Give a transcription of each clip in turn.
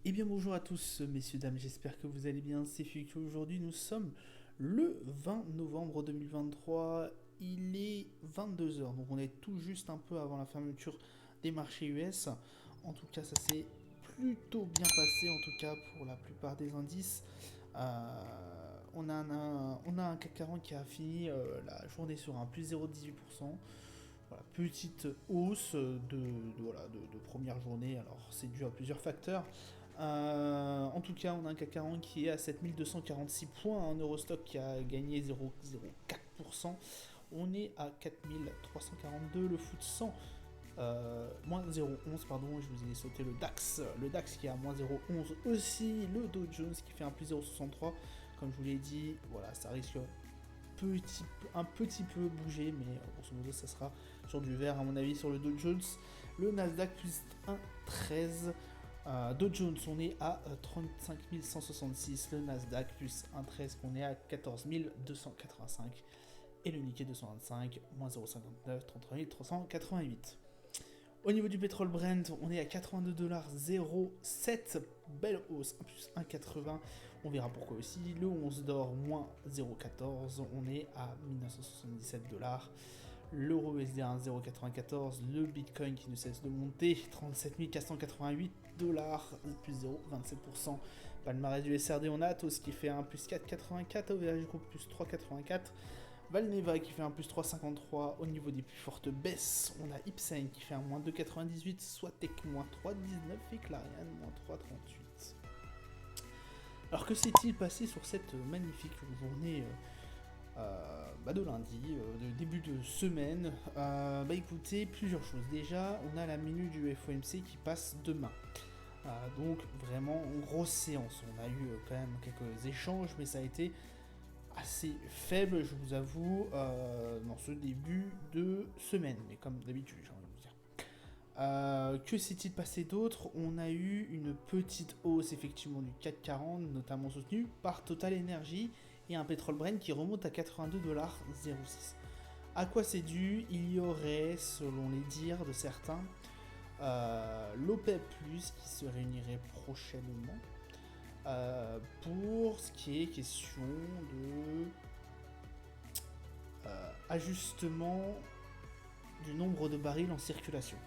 Eh bien bonjour à tous messieurs dames, j'espère que vous allez bien, c'est Fuku. Aujourd'hui nous sommes le 20 novembre 2023, il est 22 heures, donc on est tout juste un peu avant la fermeture des marchés US. En tout cas ça s'est plutôt bien passé, en tout cas pour la plupart des indices. On a un CAC 40 qui a fini la journée sur un plus 0,18%. Voilà, petite hausse de première journée, alors c'est dû à plusieurs facteurs. En tout cas, on a un CAC 40 qui est à 7246 points, un Eurostock qui a gagné 0,04%. On est à 4342, le FTSE 100 moins 0,11, pardon, je vous ai sauté le DAX qui est à moins 0,11 aussi, le Dow Jones qui fait un plus 0,63, comme je vous l'ai dit, voilà, ça risque un petit peu bouger, mais grosso modo ça sera sur du vert à mon avis sur le Dow Jones. Le Nasdaq plus 1,13. Dow Jones on est à 35 166, le Nasdaq plus 1,13 qu'on est à 14 285 et le Nikkei 225 moins 0,59 33 388. Au niveau du pétrole Brent, on est à 82,07$, belle hausse, plus 1,80$, on verra pourquoi aussi. Le 11 d'or, moins 0,14$, on est à 1977$. L'euro USD à 1,094$, le Bitcoin qui ne cesse de monter, 37 488$, plus 0,27%. Palmarès du SRD, on a Atos qui fait un plus 4,84$, OVH Group plus 3,84$. Valneva qui fait un plus 3,53. Au niveau des plus fortes baisses, on a Ipsen qui fait un moins 2,98, Swatec moins 3,19 et Clariane moins 3,38. Alors que s'est-il passé sur cette magnifique journée de lundi, de début de semaine? Écoutez, plusieurs choses. Déjà, on a la minute du FOMC qui passe demain. Donc vraiment grosse séance. On a eu quand même quelques échanges, mais ça a été assez faible, je vous avoue, dans ce début de semaine, mais comme d'habitude, j'ai envie de vous dire. Que s'est-il passé d'autre? On a eu une petite hausse effectivement du CAC 40, notamment soutenue par Total Energy et un pétrole Brent qui remonte à 82,06$. À quoi c'est dû? Il y aurait, selon les dires de certains, l'OPEP+, qui se réunirait prochainement. Pour ce qui est question de ajustement du nombre de barils en circulation.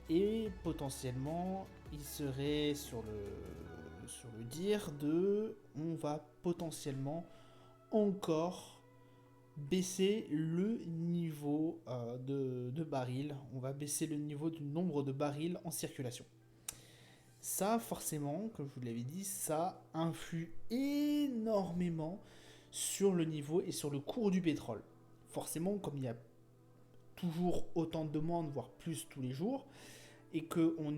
Et potentiellement, il serait sur le dire de on va potentiellement encore baisser le niveau de barils, on va baisser le niveau du nombre de barils en circulation. Ça, forcément, comme je vous l'avais dit, ça influe énormément sur le niveau et sur le cours du pétrole. Forcément, comme il y a toujours autant de demandes, voire plus tous les jours, et qu'on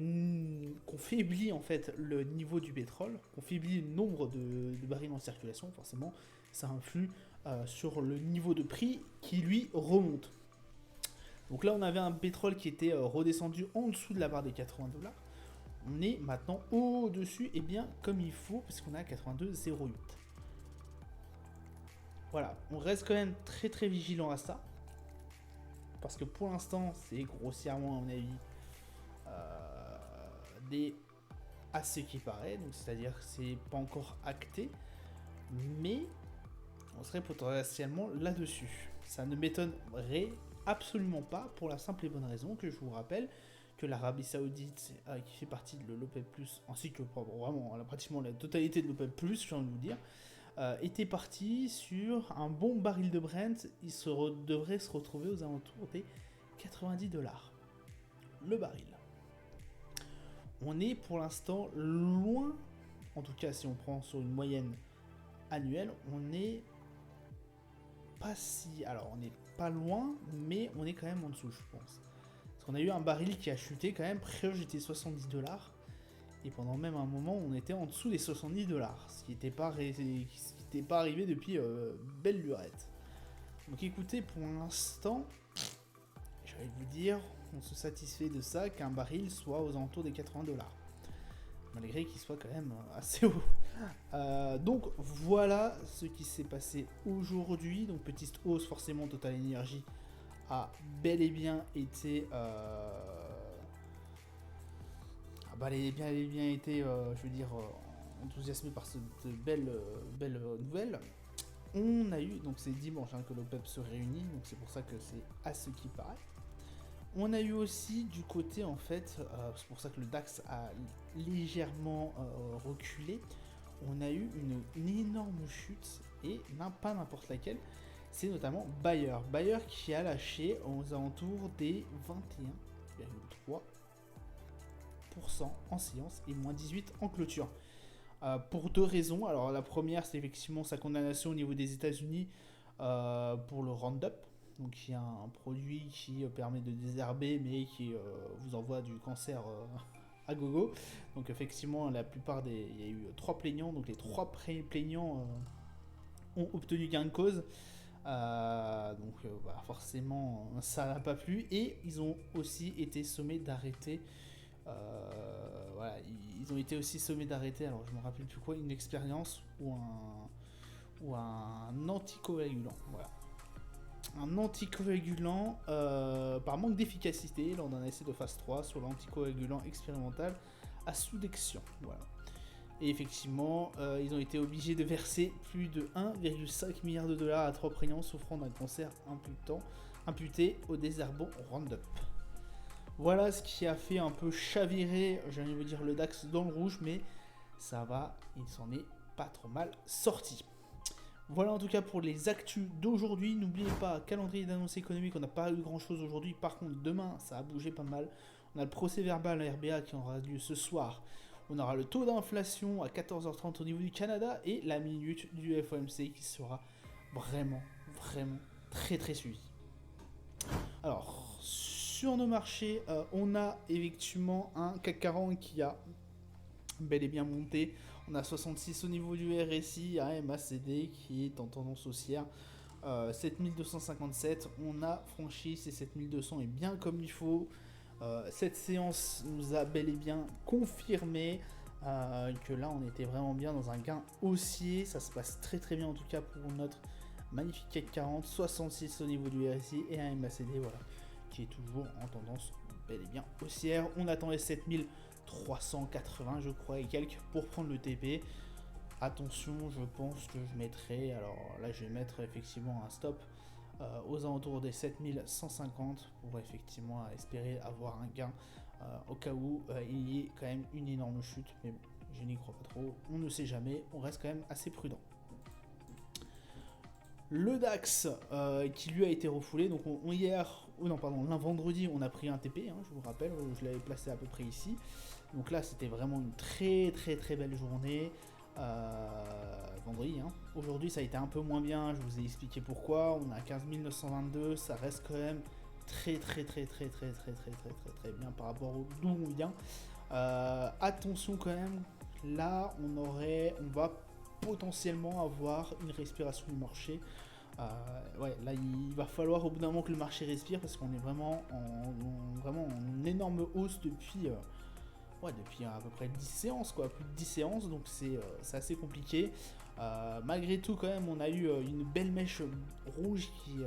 faiblit en fait le niveau du pétrole, qu'on faiblit le nombre de barils en circulation, forcément, ça influe sur le niveau de prix qui lui remonte. Donc là, on avait un pétrole qui était redescendu en dessous de la barre des 80$. On est maintenant au-dessus, et bien comme il faut, parce qu'on est à 82,08. Voilà, on reste quand même très très vigilant à ça. Parce que pour l'instant, c'est grossièrement, à mon avis, à ce qui paraît. Donc c'est-à-dire que c'est pas encore acté. Mais on serait potentiellement là-dessus. Ça ne m'étonnerait absolument pas, pour la simple et bonne raison que je vous rappelle que l'Arabie Saoudite, qui fait partie de l'OPEP+, ainsi que vraiment pratiquement la totalité de l'OPEP+, j'ai envie de vous dire, était parti sur un bon baril de Brent. Il devrait se retrouver aux alentours des 90$. Le baril. On est pour l'instant loin, en tout cas si on prend sur une moyenne annuelle, on est pas si... Alors on n'est pas loin, mais on est quand même en dessous, je pense. Parce qu'on a eu un baril qui a chuté quand même, proche des 70$. Et pendant même un moment, on était en dessous des 70$. Ce qui n'était pas arrivé depuis belle lurette. Donc écoutez, pour l'instant, je vais vous dire, on se satisfait de ça, qu'un baril soit aux alentours des 80$. Malgré qu'il soit quand même assez haut. Donc voilà ce qui s'est passé aujourd'hui. Donc petite hausse forcément, Total Energy a bel et bien été elle a bien été, je veux dire, enthousiasmé par cette belle nouvelle. On a eu, donc c'est dimanche que l'OPEP se réunit, donc c'est pour ça que c'est à ce qui paraît. On a eu aussi du côté, en fait, c'est pour ça que le DAX a légèrement reculé, on a eu une énorme chute, et pas n'importe laquelle, c'est notamment Bayer. Bayer qui a lâché aux alentours des 21,3% en séance et moins 18 en clôture. Pour deux raisons. Alors la première, c'est effectivement sa condamnation au niveau des États-Unis pour le Roundup, donc il y a un produit qui permet de désherber mais qui vous envoie du cancer à gogo. Donc effectivement, la plupart des, il y a eu 3 plaignants, donc les 3 plaignants ont obtenu gain de cause. Forcément ça n'a pas plu et ils ont aussi été sommés d'arrêter. Ils ont été aussi sommés d'arrêter, alors je me rappelle plus quoi, une expérience ou un anticoagulant. Voilà. Un anticoagulant par manque d'efficacité lors d'un essai de phase 3 sur l'anticoagulant expérimental à Sodexo. Voilà. Et effectivement, ils ont été obligés de verser plus de 1,5 milliard de dollars à 3 plaignants souffrant d'un cancer imputé au désherbant Roundup. Voilà ce qui a fait un peu chavirer, j'allais vous dire, le DAX dans le rouge, mais ça va, il s'en est pas trop mal sorti. Voilà en tout cas pour les actus d'aujourd'hui. N'oubliez pas, calendrier d'annonce économique, on n'a pas eu grand chose aujourd'hui. Par contre, demain, ça a bougé pas mal. On a le procès verbal à RBA qui aura lieu ce soir. On aura le taux d'inflation à 14h30 au niveau du Canada et la minute du FOMC qui sera vraiment très très suivie. Alors, sur nos marchés, on a effectivement un CAC 40 qui a bel et bien monté. On a 66 au niveau du RSI, un MACD qui est en tendance haussière. 7257, on a franchi ces 7200 et bien comme il faut. Cette séance nous a bel et bien confirmé que là on était vraiment bien dans un gain haussier. Ça se passe très très bien en tout cas pour notre magnifique CAC 40, 66 au niveau du RSI et un MACD voilà, qui est toujours en tendance bel et bien haussière. On attend les 7380 je crois et quelques pour prendre le TP. Attention, je pense que je mettrai, alors là je vais mettre effectivement un stop aux alentours des 7150 pour effectivement espérer avoir un gain au cas où il y ait quand même une énorme chute, mais bon, je n'y crois pas trop, on ne sait jamais, on reste quand même assez prudent. Le DAX qui lui a été refoulé, donc vendredi on a pris un TP, je vous rappelle, je l'avais placé à peu près ici, donc là c'était vraiment une très très très belle journée. Vendredi, aujourd'hui ça a été un peu moins bien, je vous ai expliqué pourquoi. On a 15 922, ça reste quand même très bien par rapport au d'où on vient. Attention quand même, là on va potentiellement avoir une respiration du marché. Là il va falloir au bout d'un moment que le marché respire parce qu'on est vraiment en énorme hausse depuis à peu près 10 séances, plus de 10 séances, donc c'est assez compliqué. Malgré tout, quand même, on a eu une belle mèche rouge qui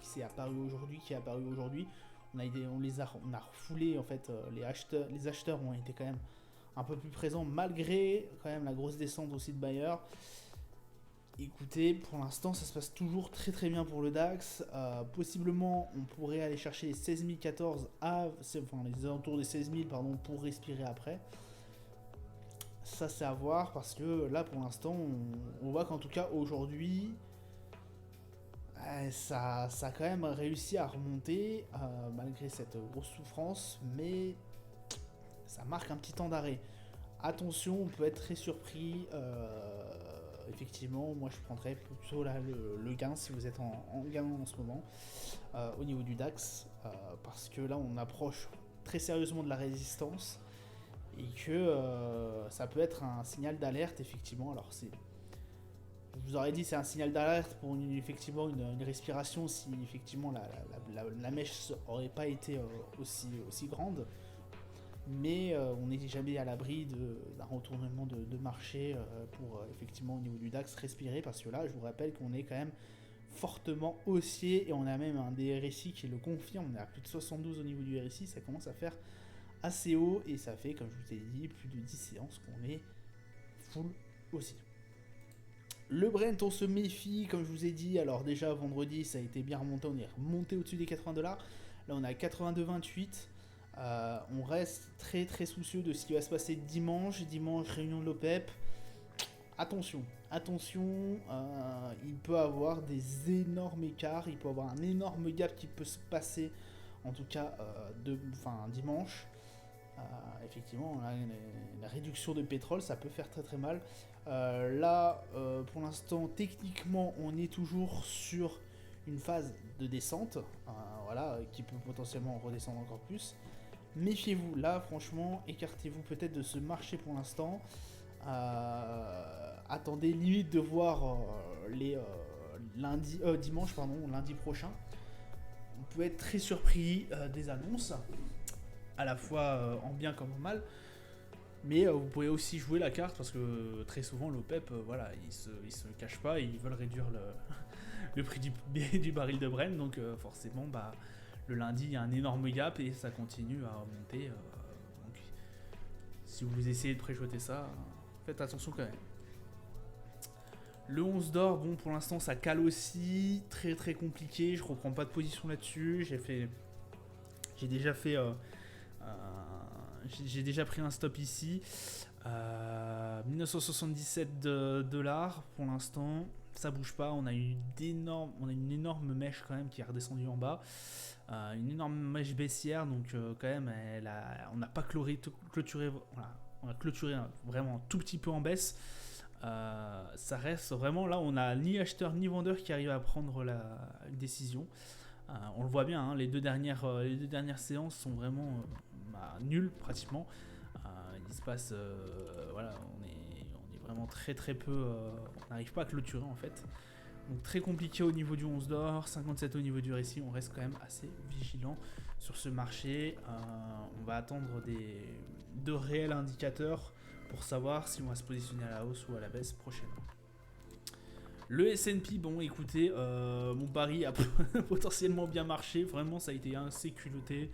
s'est apparue aujourd'hui, On a refoulé, en fait, les acheteurs ont été quand même un peu plus présents, malgré quand même la grosse descente aussi de Bayer. Écoutez, pour l'instant, ça se passe toujours très très bien pour le DAX. Possiblement, on pourrait aller chercher les 16 014 les alentours des 16 000 pour respirer après. Ça, c'est à voir parce que là, pour l'instant, on voit qu'en tout cas, aujourd'hui, ça a quand même réussi à remonter malgré cette grosse souffrance, mais ça marque un petit temps d'arrêt. Attention, on peut être très surpris. Effectivement, moi je prendrais plutôt là le gain si vous êtes en gain en ce moment au niveau du DAX parce que là on approche très sérieusement de la résistance et que ça peut être un signal d'alerte effectivement. Alors je vous aurais dit c'est un signal d'alerte pour une respiration si effectivement la mèche aurait pas été aussi grande. Mais on n'est jamais à l'abri d'un retournement de marché pour effectivement au niveau du DAX respirer parce que là je vous rappelle qu'on est quand même fortement haussier et on a même un des RSI qui le confirme. On est à plus de 72 au niveau du RSI, ça commence à faire assez haut et ça fait, comme je vous ai dit, plus de 10 séances qu'on est full haussier. Le Brent, on se méfie, comme je vous ai dit. Alors déjà vendredi ça a été bien remonté, on est remonté au-dessus des 80$. Là on est à 82,28. On reste très très soucieux de ce qui va se passer dimanche. Dimanche, réunion de l'OPEP. Attention, il peut avoir des énormes écarts, il peut avoir un énorme gap qui peut se passer, en tout cas dimanche. Effectivement, là, la réduction de pétrole, ça peut faire très très mal. Pour l'instant, techniquement, on est toujours sur une phase de descente, qui peut potentiellement redescendre encore plus. Méfiez-vous, là, franchement, écartez-vous peut-être de ce marché pour l'instant. Attendez limite de voir lundi prochain. On peut être très surpris des annonces, à la fois en bien comme en mal. Mais vous pouvez aussi jouer la carte parce que très souvent l'OPEP, ils se cachent pas, ils veulent réduire le prix du baril de Brent. Donc forcément, le lundi, il y a un énorme gap et ça continue à remonter. Donc si vous essayez de préchoter ça, faites attention quand même. Le 11 d'or, bon pour l'instant ça cale aussi, très très compliqué, je reprends pas de position là-dessus, j'ai déjà pris un stop ici, 1977 $ pour l'instant, ça bouge pas, on a une énorme mèche quand même qui est redescendue en bas, une énorme mèche baissière, donc quand même on n'a pas clôturé, voilà, on a clôturé vraiment un tout petit peu en baisse. Ça reste vraiment là, on a ni acheteur ni vendeur qui arrive à prendre une décision. On le voit bien, hein, les deux dernières séances sont vraiment nulles pratiquement. Il se passe, on est vraiment très très peu, on n'arrive pas à clôturer en fait. Donc très compliqué au niveau du 11 d'or, 57 au niveau du récit, on reste quand même assez vigilant sur ce marché. On va attendre de réels indicateurs pour savoir si on va se positionner à la hausse ou à la baisse prochainement. Le S&P, bon écoutez, mon pari a potentiellement bien marché, vraiment ça a été assez culotté,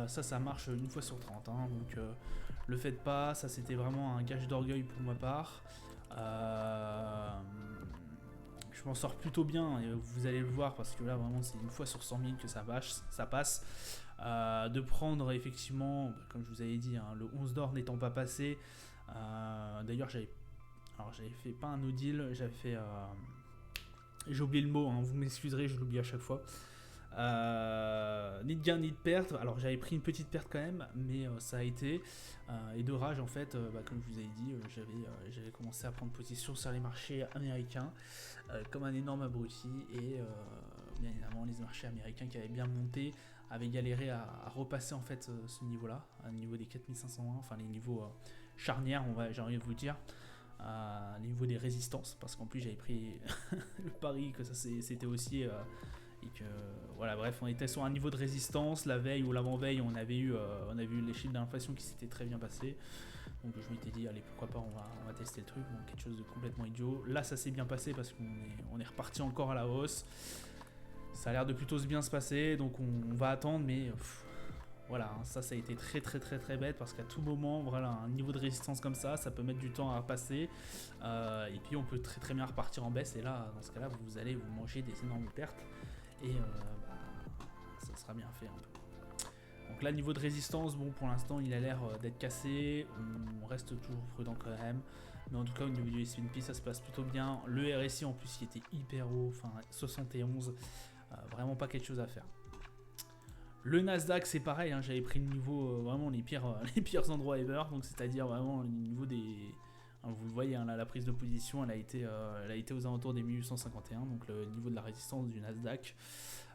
ça marche une fois sur 30, hein, donc le faites pas, ça c'était vraiment un gage d'orgueil pour ma part. Je m'en sors plutôt bien, et vous allez le voir parce que là vraiment c'est une fois sur 100 000 que ça passe. De prendre effectivement, comme je vous avais dit, hein, le 11 d'or n'étant pas passé. D'ailleurs j'avais fait pas un no deal, j'ai oublié le mot, hein, vous m'excuserez, je l'oublie à chaque fois. Ni de gain ni de perte, alors j'avais pris une petite perte quand même, mais ça a été, et de rage en fait, comme je vous avais dit, j'avais commencé à prendre position sur les marchés américains comme un énorme abruti, et bien évidemment les marchés américains qui avaient bien monté avaient galéré à repasser en fait ce niveau là, au niveau des 4501, enfin les niveaux charnières, j'ai envie de vous dire, au niveau des résistances, parce qu'en plus j'avais pris le pari que ça c'était aussi et que voilà, bref, on était sur un niveau de résistance. La veille ou l'avant-veille, on avait eu les chiffres d'inflation qui s'étaient très bien passés, donc je m'étais dit allez, pourquoi pas, on va tester le truc. Bon, quelque chose de complètement idiot. Là ça s'est bien passé parce qu'on est reparti encore à la hausse, ça a l'air de plutôt bien se passer, donc on va attendre, mais voilà, hein, ça a été très très très très bête parce qu'à tout moment, voilà, un niveau de résistance comme ça peut mettre du temps à passer, et puis on peut très très bien repartir en baisse, et là dans ce cas là vous allez vous manger des énormes pertes, et ça sera bien fait un peu. Donc là, niveau de résistance, bon pour l'instant il a l'air d'être cassé, on reste toujours prudent quand même, mais en tout cas au niveau du S&P ça se passe plutôt bien. Le RSI en plus qui était hyper haut, enfin 71, vraiment pas quelque chose à faire. Le Nasdaq c'est pareil, hein, j'avais pris le niveau vraiment les pires endroits ever, donc c'est-à-dire vraiment le niveau des... Vous le voyez, hein, là, la prise de position elle a été aux alentours des 1851, donc le niveau de la résistance du Nasdaq.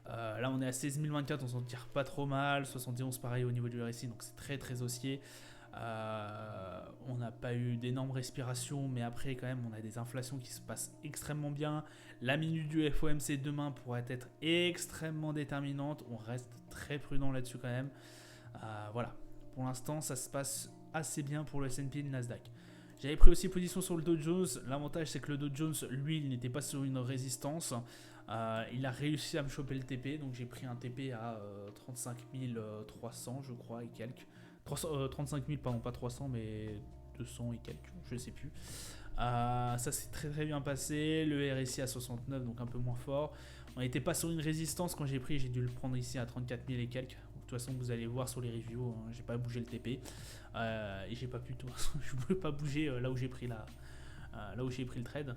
Là on est à 16 024, on s'en tire pas trop mal, 71 pareil au niveau du RSI, donc c'est très très haussier. On n'a pas eu d'énormes respirations, mais après quand même on a des inflations qui se passent extrêmement bien. La minute du FOMC demain pourrait être extrêmement déterminante, on reste très prudent là-dessus quand même. Voilà, pour l'instant ça se passe assez bien pour le S&P et le Nasdaq. J'avais pris aussi position sur le Dow Jones. L'avantage c'est que le Dow Jones, lui, il n'était pas sur une résistance. Il a réussi à me choper le TP, donc j'ai pris un TP à 35 300 je crois et quelques. 35 000 pardon, pas 300 mais 200 et quelques, je sais plus. Ça s'est très très bien passé, le RSI à 69 donc un peu moins fort. On n'était pas sur une résistance quand j'ai pris, j'ai dû le prendre ici à 34 000 et quelques. De toute façon vous allez voir sur les reviews, hein, j'ai pas bougé le TP. Et j'ai pas pu tout, je ne pouvais pas bouger là où j'ai pris le trade.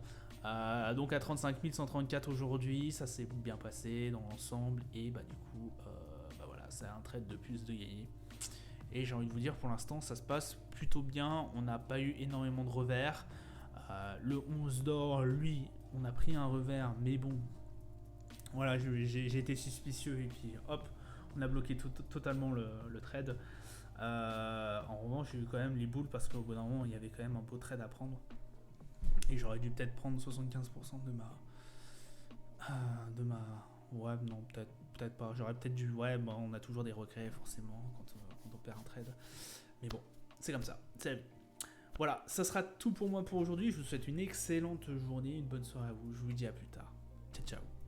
Donc à 35 134 aujourd'hui, ça s'est bien passé dans l'ensemble et bah du coup voilà, c'est un trade de plus de gagné. Et j'ai envie de vous dire pour l'instant ça se passe plutôt bien, on n'a pas eu énormément de revers. Le 11 d'or, lui, on a pris un revers, mais bon, voilà, j'ai été suspicieux et puis hop, on a bloqué totalement le trade. En revanche, j'ai eu quand même les boules parce qu'au bout d'un moment, il y avait quand même un beau trade à prendre. Et j'aurais dû peut-être prendre 75% de ma. Ouais, non, peut-être pas. J'aurais peut-être dû. Ouais, bon, on a toujours des regrets forcément quand on perd un trade. Mais bon, c'est comme ça. C'est la vie. Voilà, ça sera tout pour moi pour aujourd'hui. Je vous souhaite une excellente journée, une bonne soirée à vous. Je vous dis à plus tard. Ciao, ciao.